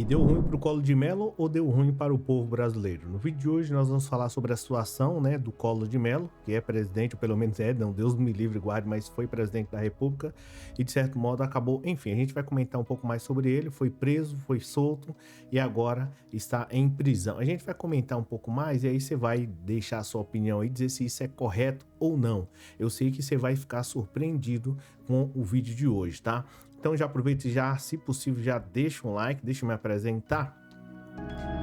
deu ruim para o Collor de Mello ou deu ruim para o povo brasileiro? No vídeo de hoje nós vamos falar sobre a situação, né, do Collor de Mello, que é presidente, ou pelo menos é, não, Deus me livre e guarde, mas foi presidente da República e de certo modo acabou, enfim, a gente vai comentar um pouco mais sobre ele, foi preso, foi solto e agora está em prisão. A gente vai comentar um pouco mais e aí você vai deixar a sua opinião aí, dizer se isso é correto ou não. Eu sei que você vai ficar surpreendido com o vídeo de hoje, tá? Então já aproveita e já, se possível, já deixa um like, deixa eu me apresentar.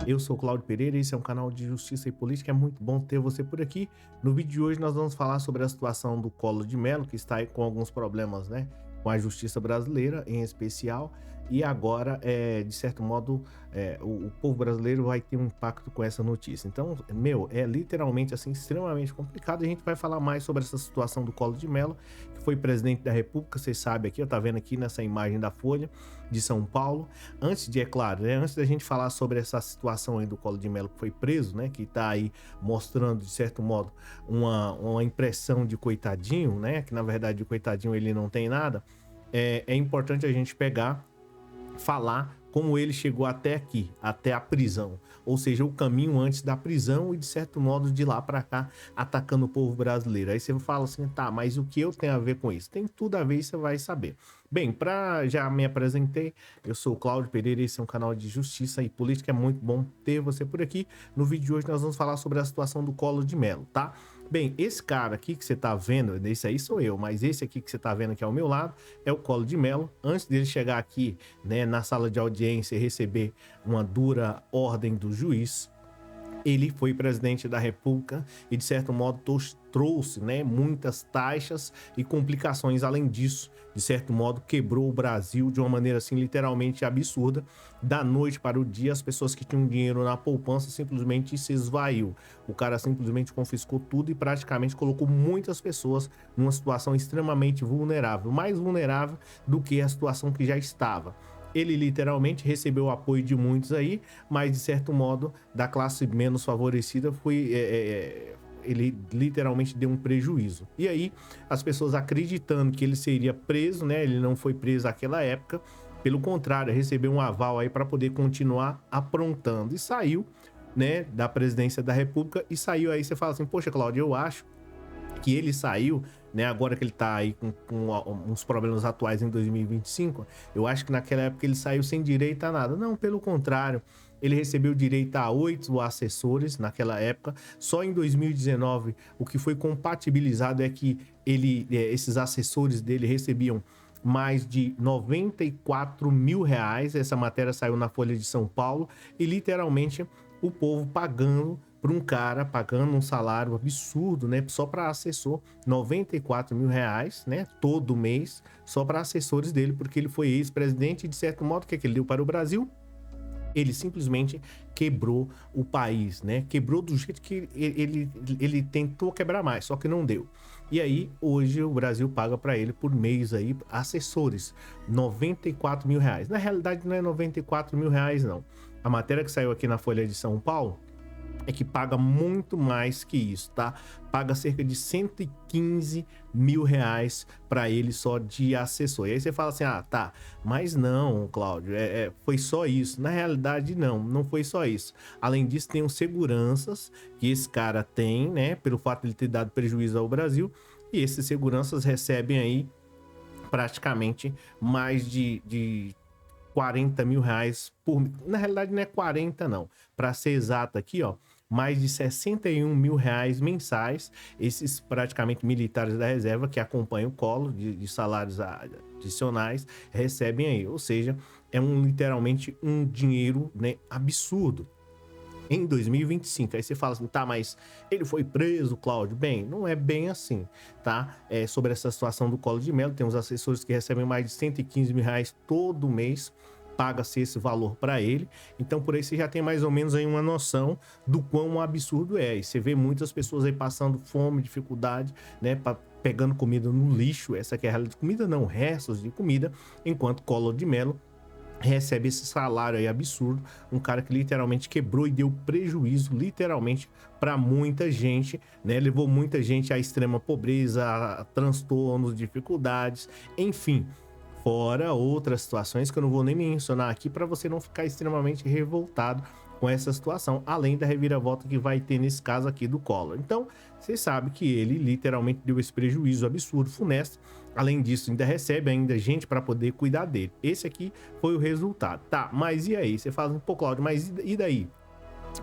Eu sou Cláudio Pereira, esse é um canal de justiça e política, é muito bom ter você por aqui. No vídeo de hoje nós vamos falar sobre a situação do Collor de Mello, que está aí com alguns problemas, né, com a justiça brasileira em especial, e agora, de certo modo, o povo brasileiro vai ter um impacto com essa notícia. Então, é literalmente assim, extremamente complicado. A gente vai falar mais sobre essa situação do Collor de Mello, que foi presidente da República, vocês sabem aqui, tá vendo aqui nessa imagem da Folha de São Paulo. Antes de, é claro, né, antes da gente falar sobre essa situação aí do Collor de Mello que foi preso, né, que tá aí mostrando, de certo modo, uma impressão de coitadinho, né, que na verdade o coitadinho ele não tem nada, é importante a gente falar como ele chegou até aqui, até a prisão, ou seja, o caminho antes da prisão e de certo modo de lá para cá atacando o povo brasileiro. Aí você fala assim, tá, mas o que eu tenho a ver com isso? Tem tudo a ver e você vai saber. Bem, já me apresentei, eu sou o Cláudio Pereira, esse é um canal de justiça e política, é muito bom ter você por aqui. No vídeo de hoje nós vamos falar sobre a situação do Collor de Mello, tá? Bem, esse cara aqui que você tá vendo, esse aí sou eu, mas esse aqui que você tá vendo aqui ao meu lado é o Collor de Mello. Antes dele chegar aqui, né, na sala de audiência e receber uma dura ordem do juiz, ele foi presidente da República e, de certo modo, trouxe, né, muitas taxas e complicações. Além disso, de certo modo, quebrou o Brasil de uma maneira, assim, literalmente absurda. Da noite para o dia, as pessoas que tinham dinheiro na poupança simplesmente se esvaiu. O cara simplesmente confiscou tudo e praticamente colocou muitas pessoas numa situação extremamente vulnerável. Mais vulnerável do que a situação que já estava. Ele literalmente recebeu o apoio de muitos aí, mas de certo modo, da classe menos favorecida, ele literalmente deu um prejuízo. E aí, as pessoas acreditando que ele seria preso, né? Ele não foi preso naquela época, pelo contrário, recebeu um aval aí para poder continuar aprontando. E saiu, né, da presidência da República e saiu aí, você fala assim, poxa, Cláudio, eu acho que ele saiu, né, agora que ele tá aí com uns problemas atuais em 2025, eu acho que naquela época ele saiu sem direito a nada. Não, pelo contrário, ele recebeu direito a 8 assessores naquela época. Só em 2019, o que foi compatibilizado é que esses assessores dele recebiam mais de 94 mil reais. Essa matéria saiu na Folha de São Paulo e literalmente o povo pagando para um cara, pagando um salário absurdo, né, só para assessor, 94 mil reais, né, todo mês, só para assessores dele, porque ele foi ex-presidente e, de certo modo, o que é que ele deu para o Brasil? Ele simplesmente quebrou o país, né? Quebrou do jeito que ele tentou quebrar mais, só que não deu. E aí, hoje, o Brasil paga para ele por mês aí, assessores, 94 mil reais. Na realidade, não é 94 mil reais, não. A matéria que saiu aqui na Folha de São Paulo é que paga muito mais que isso, tá? Paga cerca de 115 mil reais para ele só de assessor. E aí você fala assim, ah, tá, mas não, Cláudio, foi só isso. Na realidade, não foi só isso. Além disso, tem os seguranças que esse cara tem, né, pelo fato de ele ter dado prejuízo ao Brasil, e esses seguranças recebem aí praticamente mais de 40 mil reais por... Na realidade não é 40 não, para ser exato aqui, ó, mais de 61 mil reais mensais, esses praticamente militares da reserva que acompanham o Collor de salários adicionais, recebem aí, ou seja, é literalmente um dinheiro, né, absurdo. Em 2025, aí você fala assim, tá, mas ele foi preso, Cláudio? Bem, não é bem assim, tá? Sobre essa situação do Collor de Mello, tem uns assessores que recebem mais de 115 mil reais todo mês, paga-se esse valor para ele, então por aí você já tem mais ou menos aí uma noção do quão absurdo é, e você vê muitas pessoas aí passando fome, dificuldade, né, pegando comida no lixo, essa que é a realidade, comida não, restos de comida, enquanto Collor de Mello recebe esse salário aí absurdo, um cara que literalmente quebrou e deu prejuízo literalmente para muita gente, né? Levou muita gente à extrema pobreza, a transtornos, dificuldades, enfim. Fora outras situações que eu não vou nem mencionar aqui para você não ficar extremamente revoltado com essa situação, além da reviravolta que vai ter nesse caso aqui do Collor. Então, você sabe que ele literalmente deu esse prejuízo absurdo, funesto. Além disso, ainda recebe ainda gente para poder cuidar dele. Esse aqui foi o resultado. Tá, mas e aí? Você fala assim, pô, Cláudio, mas e daí?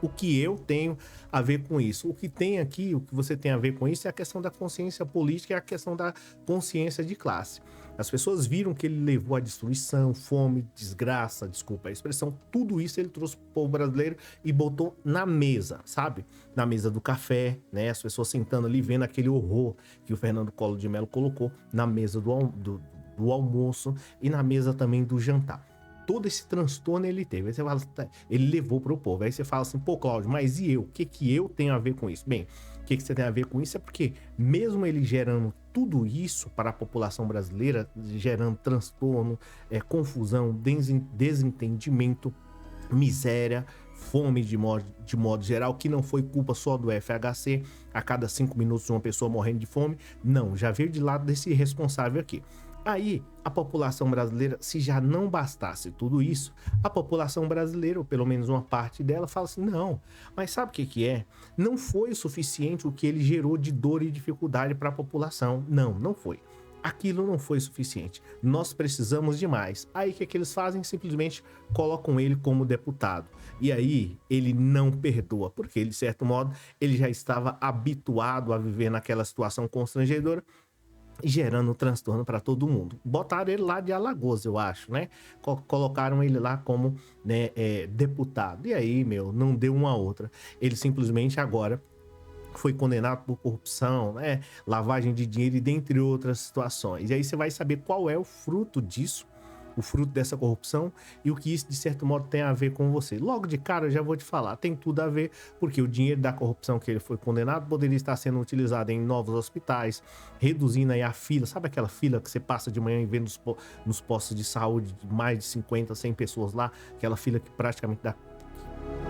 O que eu tenho a ver com isso? O que tem aqui, o que você tem a ver com isso é a questão da consciência política e a questão da consciência de classe. As pessoas viram que ele levou à destruição, fome, desgraça, desculpa a expressão, tudo isso ele trouxe para o povo brasileiro e botou na mesa, sabe? Na mesa do café, né? As pessoas sentando ali, vendo aquele horror que o Fernando Collor de Mello colocou na mesa do almoço e na mesa também do jantar. Todo esse transtorno ele teve. Aí você fala, tá, ele levou para o povo. Aí você fala assim, pô, Cláudio, mas e eu? O que eu tenho a ver com isso? Bem, o que você tem a ver com isso é porque, mesmo ele gerando tudo isso para a população brasileira, gerando transtorno, confusão, desentendimento, miséria, fome de modo geral, que não foi culpa só do FHC, a cada 5 minutos uma pessoa morrendo de fome, não, já veio de lado desse responsável aqui. Aí, a população brasileira, se já não bastasse tudo isso, a população brasileira, ou pelo menos uma parte dela, fala assim, não, mas sabe o que é? Não foi o suficiente o que ele gerou de dor e dificuldade para a população. Não, não foi. Aquilo não foi suficiente. Nós precisamos de mais. Aí o que eles fazem? Simplesmente colocam ele como deputado. E aí ele não perdoa, porque ele, de certo modo, ele já estava habituado a viver naquela situação constrangedora, gerando transtorno para todo mundo. Botaram ele lá de Alagoas, eu acho, né? Colocaram ele lá como, né, deputado. E aí, meu, não deu uma outra. Ele simplesmente agora foi condenado por corrupção, né? Lavagem de dinheiro e dentre outras situações. E aí você vai saber qual é o fruto disso, o fruto dessa corrupção e o que isso de certo modo tem a ver com você. Logo de cara eu já vou te falar, tem tudo a ver, porque o dinheiro da corrupção que ele foi condenado poderia estar sendo utilizado em novos hospitais, reduzindo aí a fila, sabe aquela fila que você passa de manhã e vê nos postos de saúde de mais de 50, 100 pessoas lá, aquela fila que praticamente dá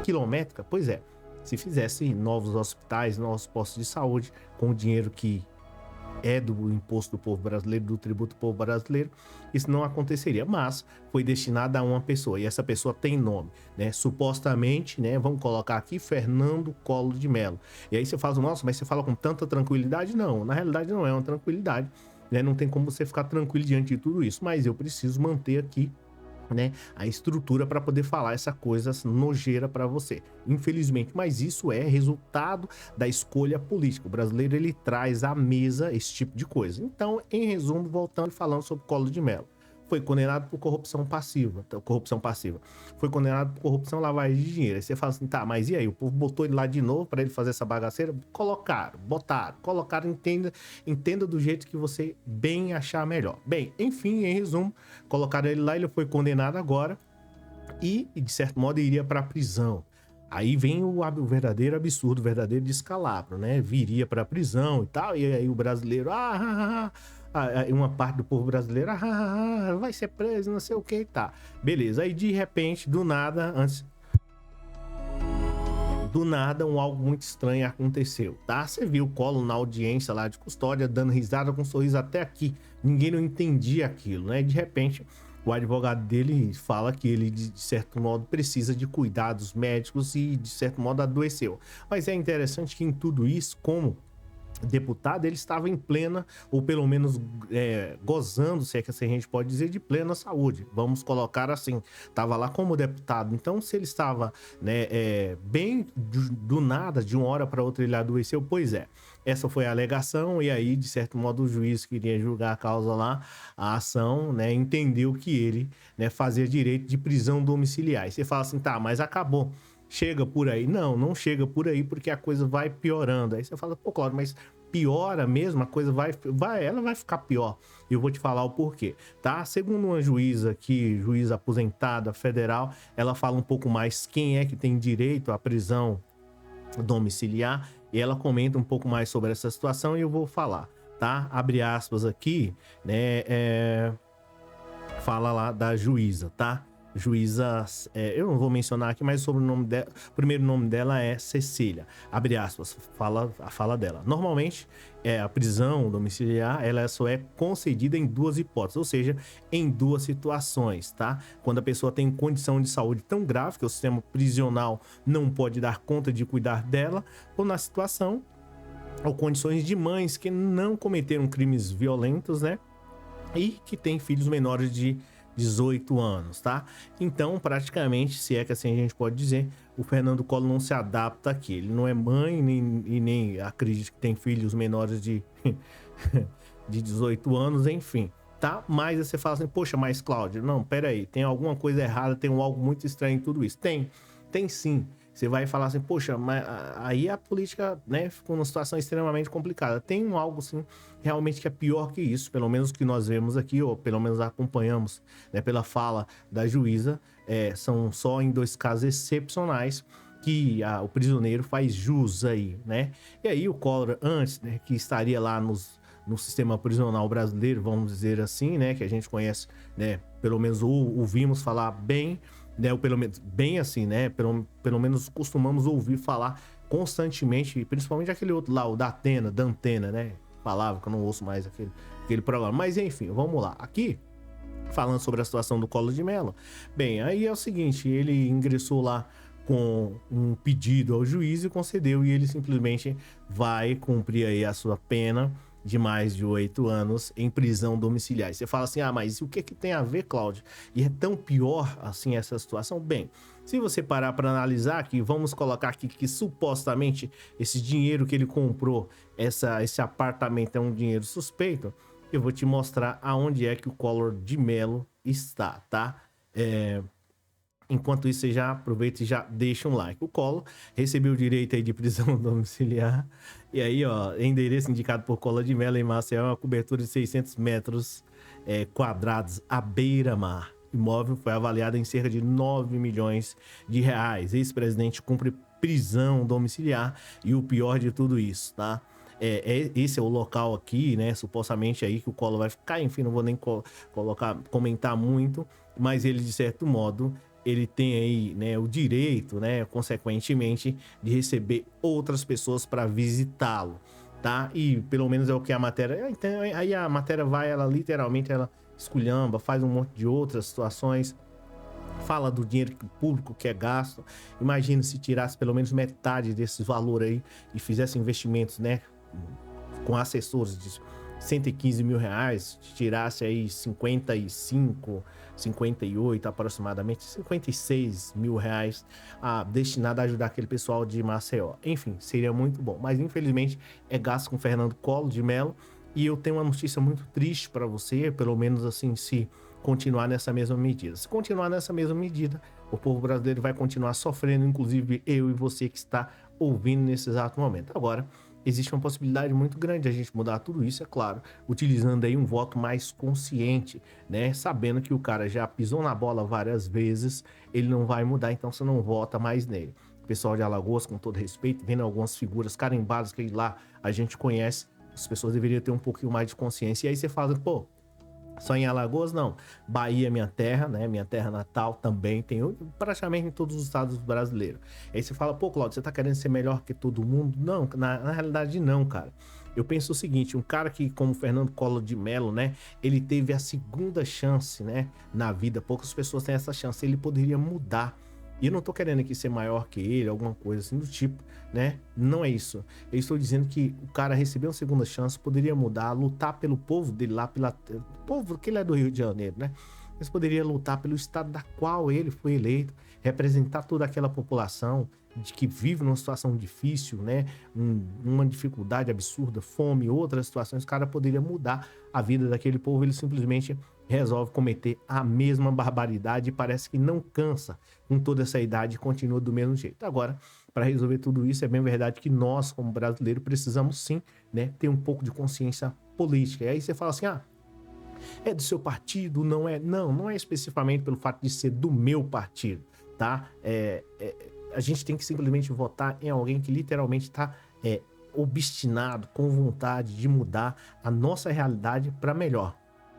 quilométrica? Pois é, se fizesse novos hospitais, novos postos de saúde com o dinheiro que é do imposto do povo brasileiro, do tributo do povo brasileiro, isso não aconteceria, mas foi destinado a uma pessoa, e essa pessoa tem nome, né? Supostamente, né? Vamos colocar aqui, Fernando Collor de Mello. E aí você fala, nossa, mas você fala com tanta tranquilidade? Não, na realidade não é uma tranquilidade, né? Não tem como você ficar tranquilo diante de tudo isso, mas eu preciso manter aqui, né, a estrutura para poder falar essa coisa nojeira para você, infelizmente, mas isso é resultado da escolha política. O brasileiro ele traz à mesa esse tipo de coisa. Então, em resumo, voltando e falando sobre Collor de Mello, foi condenado por corrupção passiva, foi condenado por corrupção, lavagem de dinheiro. Aí você fala assim, tá, mas e aí? O povo botou ele lá de novo para ele fazer essa bagaceira? Colocaram, entenda do jeito que você bem achar melhor. Bem, enfim, em resumo, colocaram ele lá, ele foi condenado agora e de certo modo, iria para a prisão. Aí vem o verdadeiro absurdo, o verdadeiro descalabro, né? Viria para a prisão e tal, e aí o brasileiro, uma parte do povo brasileiro, vai ser preso, não sei o que, tá. Beleza, aí de repente, do nada, algo muito estranho aconteceu, tá? Você viu o Collor na audiência lá de custódia, dando risada com um sorriso até aqui. Ninguém não entendia aquilo, né? De repente, o advogado dele fala que ele, de certo modo, precisa de cuidados médicos e, de certo modo, adoeceu. Mas é interessante que em tudo isso, como deputado, ele estava em plena, ou pelo menos gozando, se é que assim a gente pode dizer, de plena saúde, vamos colocar assim, estava lá como deputado. Então, se ele estava, né, bem do nada, de uma hora para outra ele adoeceu, pois é, essa foi a alegação, e aí, de certo modo, o juiz que iria julgar a causa lá, a ação, né, entendeu que ele, né, fazia direito de prisão domiciliar. E você fala assim, tá, mas acabou. Chega por aí? Não, não chega por aí, porque a coisa vai piorando. Aí você fala, pô, Cláudio, mas piora mesmo? A coisa ela vai ficar pior. E eu vou te falar o porquê, tá? Segundo uma juíza aqui, juíza aposentada federal, ela fala um pouco mais quem é que tem direito à prisão domiciliar, e ela comenta um pouco mais sobre essa situação e eu vou falar, tá? Abre aspas aqui, né? Fala lá da juíza, tá? juíza, eu não vou mencionar aqui, mas sobre o nome dela, o primeiro nome dela é Cecília, abre aspas, a fala dela. Normalmente, a prisão domiciliar, ela só é concedida em duas hipóteses, ou seja, em duas situações, tá? Quando a pessoa tem condição de saúde tão grave que o sistema prisional não pode dar conta de cuidar dela, ou na situação ou condições de mães que não cometeram crimes violentos, né? E que têm filhos menores de 18 anos, tá? Então, praticamente, se é que assim a gente pode dizer, o Fernando Collor não se adapta aqui. Ele não é mãe e nem acredito que tem filhos menores de, de 18 anos, enfim, tá? Mas você fala assim, poxa, mas Cláudio, não, peraí, tem alguma coisa errada, tem algo muito estranho em tudo isso. Tem sim. Você vai falar assim, poxa, mas aí a política, né, ficou numa situação extremamente complicada. Tem algo, sim, realmente que é pior que isso, pelo menos que nós vemos aqui, ou pelo menos acompanhamos, né, pela fala da juíza, são só em 2 casos excepcionais que o prisioneiro faz jus aí, né? E aí o Collor, antes, né, que estaria lá no sistema prisional brasileiro, vamos dizer assim, né, que a gente conhece, né, pelo menos ouvimos falar bem, né, ou pelo menos bem assim, né, pelo menos costumamos ouvir falar constantemente, principalmente aquele outro lá, o da Antena, né, falava que eu não ouço mais aquele programa, mas enfim, vamos lá, aqui, falando sobre a situação do Collor de Mello, bem, aí é o seguinte, ele ingressou lá com um pedido ao juiz e concedeu, e ele simplesmente vai cumprir aí a sua pena de mais de 8 anos em prisão domiciliar. Você fala assim, mas o que tem a ver, Cláudio? E é tão pior assim essa situação? Bem, se você parar para analisar aqui, vamos colocar aqui que supostamente esse dinheiro que ele comprou, esse apartamento é um dinheiro suspeito, eu vou te mostrar aonde é que o Collor de Mello está, tá? Enquanto isso, você já aproveita e já deixa um like. O Collor recebeu o direito aí de prisão domiciliar. E aí, ó, endereço indicado por Collor de Mello em Maceió, uma cobertura de 600 metros quadrados à beira-mar. Imóvel foi avaliado em cerca de 9 milhões de reais. Ex-presidente cumpre prisão domiciliar e o pior de tudo isso, tá? Esse é o local aqui, né, supostamente aí que o Collor vai ficar, enfim, não vou nem comentar muito, mas ele, de certo modo, ele tem aí, né, o direito, né, consequentemente, de receber outras pessoas para visitá-lo, tá? E pelo menos é o que a matéria... Então, aí a matéria vai, ela literalmente, ela esculhamba, faz um monte de outras situações, fala do dinheiro público que é gasto. Imagina se tirasse pelo menos metade desse valor aí e fizesse investimentos, né, com assessores de 115 mil reais, tirasse aí 58 aproximadamente, 56 mil reais destinado a ajudar aquele pessoal de Maceió. Enfim, seria muito bom. Mas infelizmente é gasto com Fernando Collor de Mello. E eu tenho uma notícia muito triste para você, pelo menos assim, se continuar nessa mesma medida. Se continuar nessa mesma medida, o povo brasileiro vai continuar sofrendo, inclusive eu e você que está ouvindo nesse exato momento. Agora, existe uma possibilidade muito grande de a gente mudar tudo isso, é claro, utilizando aí um voto mais consciente, né? Sabendo que o cara já pisou na bola várias vezes, ele não vai mudar, então você não vota mais nele. O pessoal de Alagoas, com todo respeito, vendo algumas figuras carimbadas que lá a gente conhece, as pessoas deveriam ter um pouquinho mais de consciência. E aí você fala, pô, só em Alagoas? Não. Bahia é minha terra, né? Minha terra natal também. Tem praticamente em todos os estados brasileiros. Aí você fala, pô, Cláudio, você tá querendo ser melhor que todo mundo? Não, na realidade não, cara. Eu penso o seguinte, um cara que, como Fernando Collor de Mello, né? Ele teve a segunda chance, né? Na vida. Poucas pessoas têm essa chance. Ele poderia mudar. E eu não tô querendo aqui ser maior que ele, alguma coisa assim do tipo, né? Não é isso. Eu estou dizendo que o cara recebeu uma segunda chance, poderia mudar, lutar pelo povo dele lá, povo que ele é do Rio de Janeiro, né? Mas poderia lutar pelo estado da qual ele foi eleito, representar toda aquela população de que vive numa situação difícil, né? Uma dificuldade absurda, fome, outras situações. O cara poderia mudar a vida daquele povo, ele simplesmente resolve cometer a mesma barbaridade e parece que não cansa com toda essa idade e continua do mesmo jeito. Agora, para resolver tudo isso, é bem verdade que nós, como brasileiros, precisamos sim, né, ter um pouco de consciência política. E aí você fala assim, é do seu partido, não é? Não é especificamente pelo fato de ser do meu partido, tá? A gente tem que simplesmente votar em alguém que literalmente está obstinado, com vontade de mudar a nossa realidade para melhor.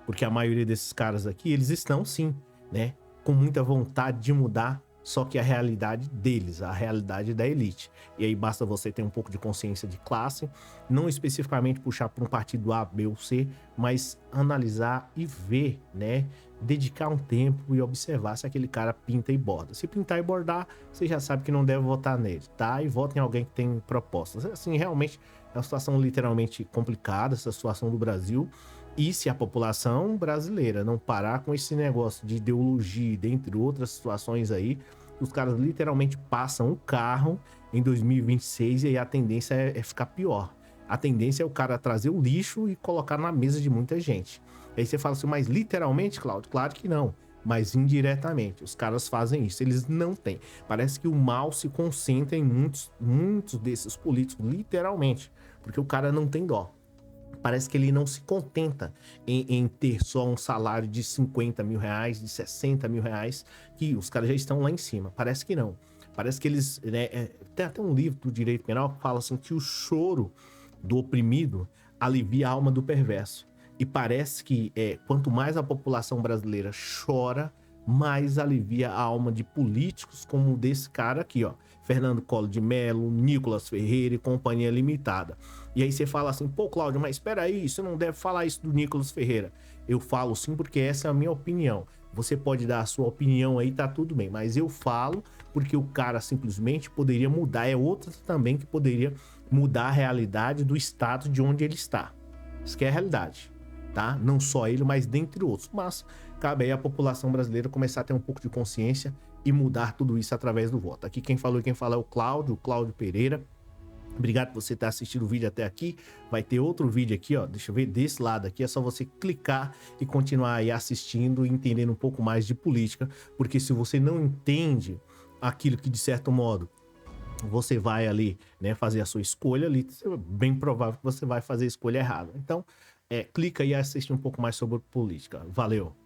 Porque a maioria desses caras aqui, eles estão sim, né, com muita vontade de mudar, só que a realidade deles, a realidade da elite. E aí basta você ter um pouco de consciência de classe, não especificamente puxar para um partido A, B ou C, mas analisar e ver, né? Dedicar um tempo e observar se aquele cara pinta e borda. Se pintar e bordar, você já sabe que não deve votar nele, tá? E vota em alguém que tem propostas. Assim, realmente é uma situação literalmente complicada, essa situação do Brasil. E se a população brasileira não parar com esse negócio de ideologia, dentre outras situações aí, os caras literalmente passam o carro em 2026 e aí a tendência é ficar pior. A tendência é o cara trazer o lixo e colocar na mesa de muita gente. Aí você fala assim, mas literalmente, Cláudio? Claro que não. Mas indiretamente, os caras fazem isso. Eles não têm. Parece que o mal se concentra em muitos desses políticos, literalmente. Porque o cara não tem dó. Parece que ele não se contenta em ter só um salário de 50 mil reais, de 60 mil reais, que os caras já estão lá em cima. Parece que não. Parece que eles... Né, tem até um livro do direito penal que fala assim que o choro do oprimido alivia a alma do perverso. E parece que quanto mais a população brasileira chora, mais alivia a alma de políticos como desse cara aqui, ó. Fernando Collor de Mello, Nicolas Ferreira e Companhia Limitada. E aí você fala assim, pô, Cláudio, mas espera aí, você não deve falar isso do Nicolas Ferreira. Eu falo sim porque essa é a minha opinião. Você pode dar a sua opinião aí, tá tudo bem. Mas eu falo porque o cara simplesmente poderia mudar. É outro também que poderia mudar a realidade do estado de onde ele está. Isso que é a realidade, tá? Não só ele, mas dentre outros. Mas cabe aí a população brasileira começar a ter um pouco de consciência e mudar tudo isso através do voto. Aqui quem falou e quem fala é o Cláudio Pereira. Obrigado por você ter assistido o vídeo até aqui. Vai ter outro vídeo aqui, ó. Deixa eu ver, desse lado aqui. É só você clicar e continuar aí assistindo e entendendo um pouco mais de política. Porque se você não entende aquilo que, de certo modo, você vai ali, né, fazer a sua escolha ali, é bem provável que você vai fazer a escolha errada. Então, clica aí e assiste um pouco mais sobre política. Valeu!